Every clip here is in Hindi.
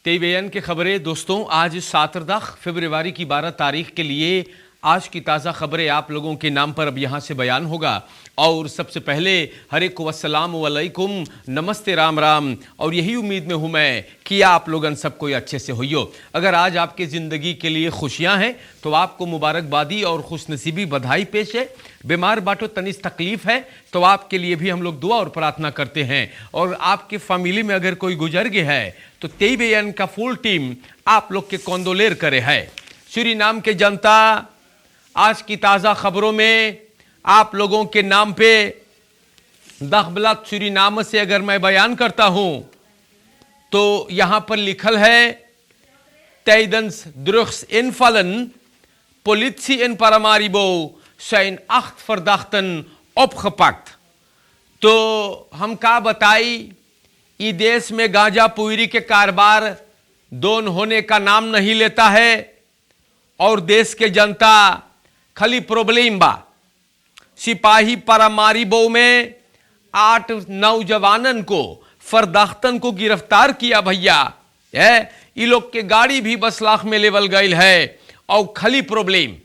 टीवीएन की खबरें दोस्तों, आज 7 फरवरी की 12 तारीख के लिए आज की ताज़ा खबरें आप लोगों के नाम पर अब यहाँ से बयान होगा। और सबसे पहले हरेक वस्सलाम वालेकुम, नमस्ते, राम राम। और यही उम्मीद में हूँ मैं कि आप लोगन सब कोई अच्छे से होइयो। अगर आज आपके ज़िंदगी के लिए खुशियाँ हैं तो आपको मुबारकबादी और खुशनसीबी बधाई पेश है। बीमार बाटो तनिस तकलीफ है तो आपके लिए भी हम लोग दुआ और प्रार्थना करते हैं। और आपके फैमिली में अगर कोई गुजर गया है तो टीवीएन का फुल टीम आप लोग के कौंदोलेर करे है। सूरीनाम के जनता, आज की ताज़ा खबरों में आप लोगों के नाम पे दखबलत सूरीनाम से अगर मैं बयान करता हूं तो यहां पर लिखल है tijdens drugsinvallen politie in Paramaribo zijn 8 verdachten opgepakt। तो हम क्या बताई, इस देश में गांजा पुरी के कारोबार दोन होने का नाम नहीं लेता है और देश के जनता खाली प्रॉब्लम बा। सिपाही पारामारीबो में 8 नौजवानन को फरदाख्तन को गिरफ्तार किया भैया। ये लोग के गाड़ी भी 10 लाख में लेवल गई है और खाली प्रॉब्लम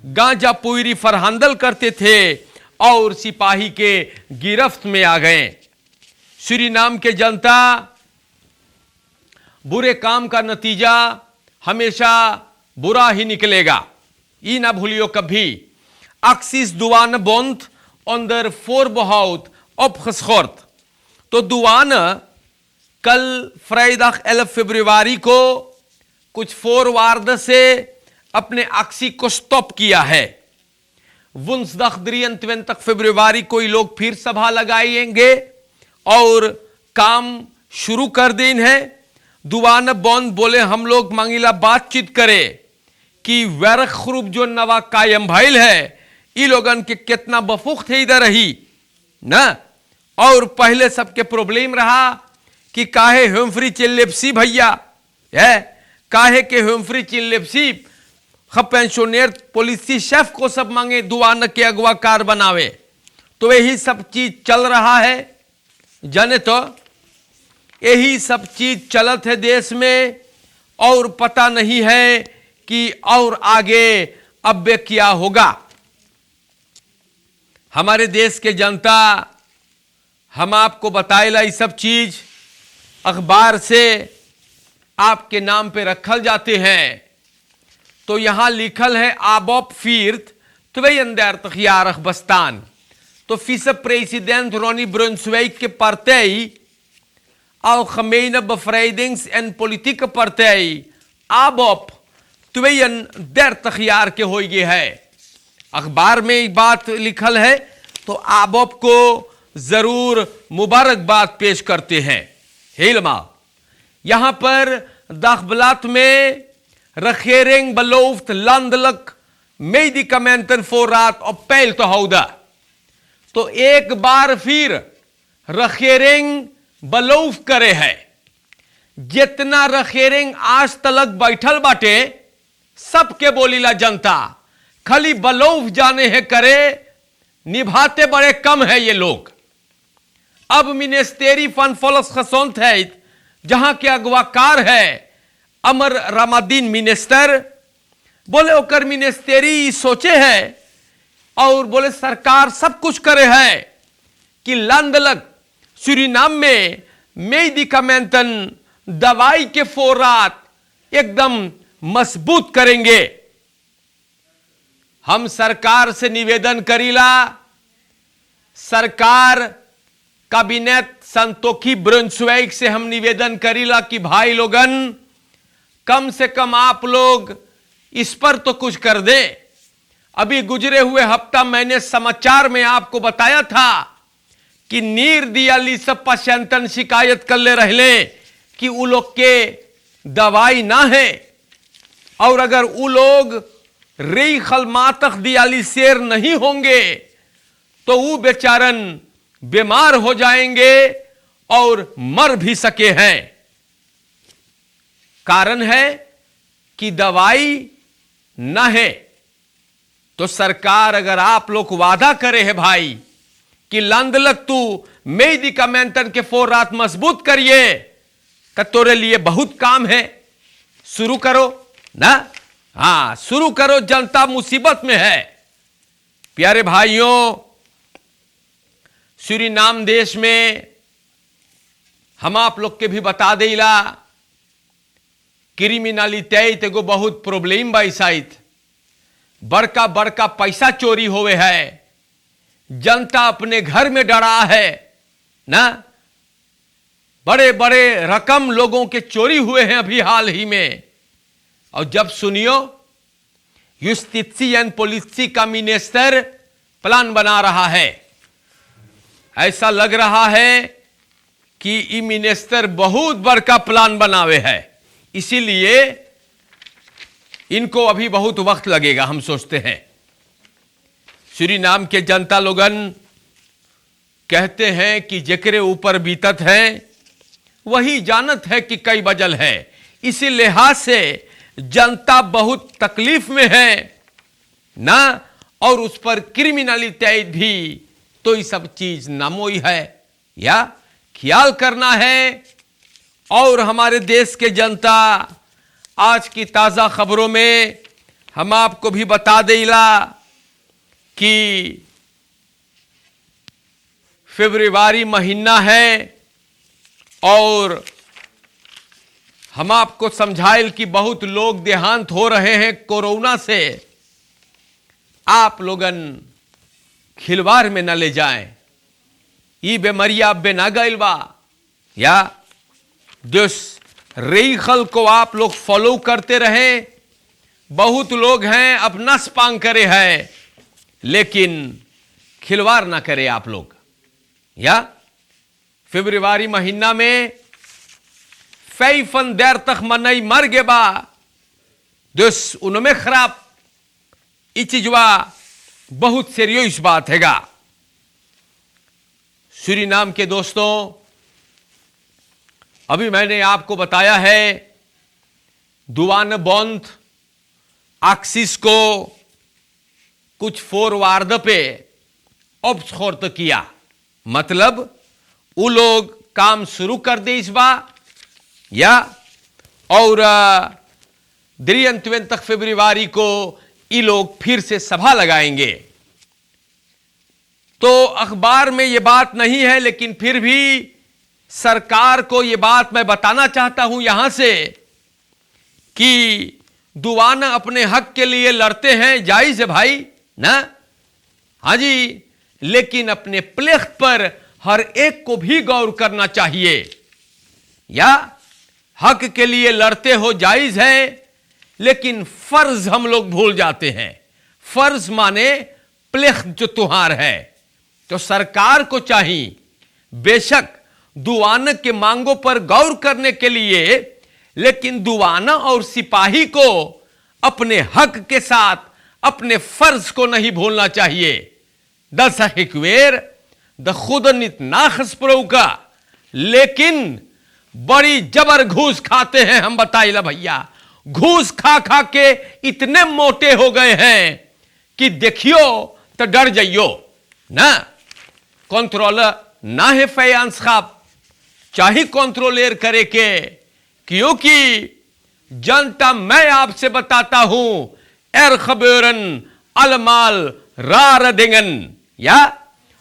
गांजा पुरी फरहंदल करते थे और सिपाही के गिरफ्त में आ गए। सूरीनाम के जनता, बुरे काम का नतीजा हमेशा बुरा ही निकलेगा, ये ना भूलियो कभी। Acties douanebond onder voorbehoud opgeschort। तो douane कल vrijdag 11 फरवरी को कुछ फोरवार्ड से अपने एक्सी को स्टॉप किया है। woensdag 23 फरवरी को ये लोग फिर सभा लगाएंगे और काम शुरू कर देन है। douanebond बोले हम लोग मांगिला बातचीत करे कि वर्क ग्रुप जो नवा कायम भइल है ई लोगन के कितना बफूख थे इधर ही ना। और पहले सबके प्रॉब्लम रहा कि काहे हेमफ्री चिल्लेप्सी भैया है, काहे के हेमफ्री चिल्लेप्सी पेंशनर पॉलिसी शेफ को सब मांगे दुआन के अगवाकार बनावे। तो यही सब चीज चल रहा है जाने, तो यही सब चीज चलत है देश में और पता नहीं है कि और आगे अब क्या होगा। हमारे देश के जनता, हम आपको बताएला ये सब चीज अखबार से आपके नाम पे रखल जाते हैं। तो यहां लिखल है आबोप फीर्थ twee jarig bestaan। तो vice-president Ronnie Brunswijk के partij Algemene Bevrijdings- en Politieke Partij ABOP 32 jaar के हो गए है। अखबार में एक बात लिखल है तो आबोप को जरूर मुबारकबाद पेश करते हैं। हेलमा यहां पर दखबलात में regering belooft landelijk medicamenten voorraad op peil te houden। तो एक बार फिर regering beloof करे है, जितना regering आज तलक बैठल बाटे सबके बोलीला जनता खाली बलौफ जाने है करे, निभाते बड़े कम है ये लोग। अब मिनिस्टेरी फन फॉलस खसौंत है जहां के अगवाकार है अमर रामादीन मिनिस्टर, बोले ओकर मिनिस्टेरी सोचे है और बोले सरकार सब कुछ करे है कि लंदलक सूरीनाम में मेडिकमेंटन दवाई के फोरात एकदम मजबूत करेंगे। हम सरकार से निवेदन करीला, सरकार कैबिनेट संतोखी ब्रुंसवेक से हम निवेदन करीला कि भाई लोगन कम से कम आप लोग इस पर तो कुछ कर दे। अभी गुजरे हुए हफ्ता मैंने समाचार में आपको बताया था कि निर्दियाली सब पेशेंटन शिकायत कर ले रहले कि वो लोग के दवाई ना है और अगर वो लोग रे खलमातक दियाली शेर नहीं होंगे तो वो बेचारन बीमार हो जाएंगे और मर भी सके हैं। कारण है कि दवाई न है। तो सरकार अगर आप लोग वादा करे है भाई कि लंदलक तू मेडिकमेंटन के फोरात मजबूत करिए कि तोरे लिए बहुत काम है, शुरू करो ना। हाँ, शुरू करो, जनता मुसीबत में है। प्यारे भाइयों, सूरीनाम देश में हम आप लोग के भी बता देला, क्रिमिनलिटी एगो बहुत प्रॉब्लम बा। साइड बड़का बड़का पैसा चोरी होवे है, जनता अपने घर में डरा है ना। बड़े बड़े रकम लोगों के चोरी हुए हैं अभी हाल ही में। और जब सुनियो यूस्टिशियन पॉलिसी का मिनिस्टर प्लान बना रहा है, ऐसा लग रहा है कि ये मिनिस्टर बहुत बड़का प्लान बनावे है, इसीलिए इनको अभी बहुत वक्त लगेगा, हम सोचते हैं। सूरीनाम के जनता लोगन कहते हैं कि जेकरे ऊपर बीतत है वही जानत है कि कई बजल है। इसी लिहाज से जनता बहुत तकलीफ में है ना, और उस पर क्रिमिनलिटी भी तो ये सब चीज नामोई है या ख्याल करना है। और हमारे देश के जनता, आज की ताजा खबरों में हम आपको भी बता देला कि फरवरी महीना है और हम आपको समझाइल कि बहुत लोग देहांत हो रहे हैं कोरोना से। आप लोगन खिलवाड़ में न ले जाएं, ये बीमारियां अब ना गइल बा या दिस रेखल को आप लोग फॉलो करते रहे। बहुत लोग हैं अपना स्पांग करे हैं, लेकिन खिलवाड़ ना करे आप लोग। या फरवरी महीना में फैफन देर तक मनई मर गे बा, दिस उनमें खराब ये चीजवा बहुत सीरियस बात हैगा। सूरीनाम के दोस्तों, अभी मैंने आपको बताया है दुआन बंद एक्सिस को कुछ फॉरवर्ड पे ऑब्सखोर्त किया, मतलब वो लोग काम शुरू कर दे इस बार या और 23 फरवरी को ये लोग फिर से सभा लगाएंगे। तो अखबार में ये बात नहीं है, लेकिन फिर भी सरकार को ये बात मैं बताना चाहता हूं यहां से कि दुआना अपने हक के लिए लड़ते हैं, जायज है भाई ना। हां जी, लेकिन अपने प्लेख पर हर एक को भी गौर करना चाहिए। या हक के लिए लड़ते हो, जायज है, लेकिन फर्ज हम लोग भूल जाते हैं। फर्ज माने प्लेख जो तुहार है। तो सरकार को चाहिए बेशक दुआना के मांगों पर गौर करने के लिए, लेकिन दुआना और सिपाही को अपने हक के साथ अपने फर्ज को नहीं भूलना चाहिए। दस हिकवेर द खुद नित नाखस का, लेकिन बड़ी जबर घूस खाते हैं। हम बताइला भैया, घूस खा खा के इतने मोटे हो गए हैं कि देखियो तो डर जाइयो ना। कंट्रोलर ना है फाइनेंस खाब, चाहे कंट्रोलर करे के, क्योंकि जनता, मैं आपसे बताता हूं, एर खबरन अलमाल रार देंगन, या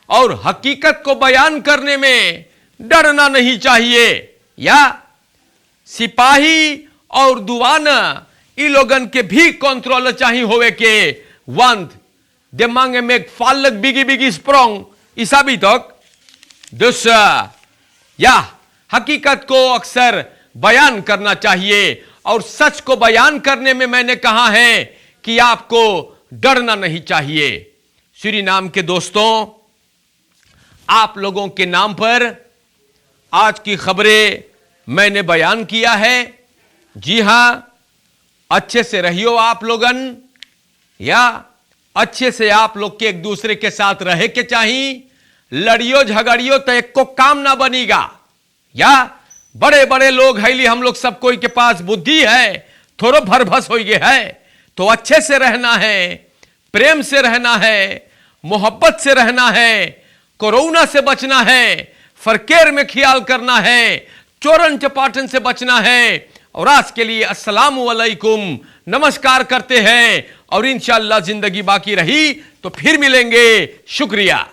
और हकीकत को बयान करने में डरना नहीं चाहिए। या सिपाही और दुआना इ लोगन के भी कंट्रोल चाहिए होवे के वंद दे मांगे में फालक बिगी बिगी स्प्रोंग इसाबी तक दूसरा या हकीकत को अक्सर बयान करना चाहिए। और सच को बयान करने में मैंने कहा है कि आपको डरना नहीं चाहिए। सूरीनाम के दोस्तों, आप लोगों के नाम पर आज की खबरें मैंने बयान किया है। जी हां, अच्छे से रहियो आप लोगन, या अच्छे से आप लोग के एक दूसरे के साथ रहे के चाहिए। लड़ियो झगड़ियो तो एक को काम ना बनेगा। या बड़े बड़े लोग है, हम लोग सब कोई के पास बुद्धि है, थोड़ा भरभस हो गए है, तो अच्छे से रहना है, प्रेम से रहना है, मोहब्बत से रहना है, कोरोना से बचना है, फरकेर में ख्याल करना है, चोरन चपाटन से बचना है। और आज के लिए अस्सलाम वालेकुम, नमस्कार करते हैं और इंशाअल्लाह जिंदगी बाकी रही तो फिर मिलेंगे। शुक्रिया।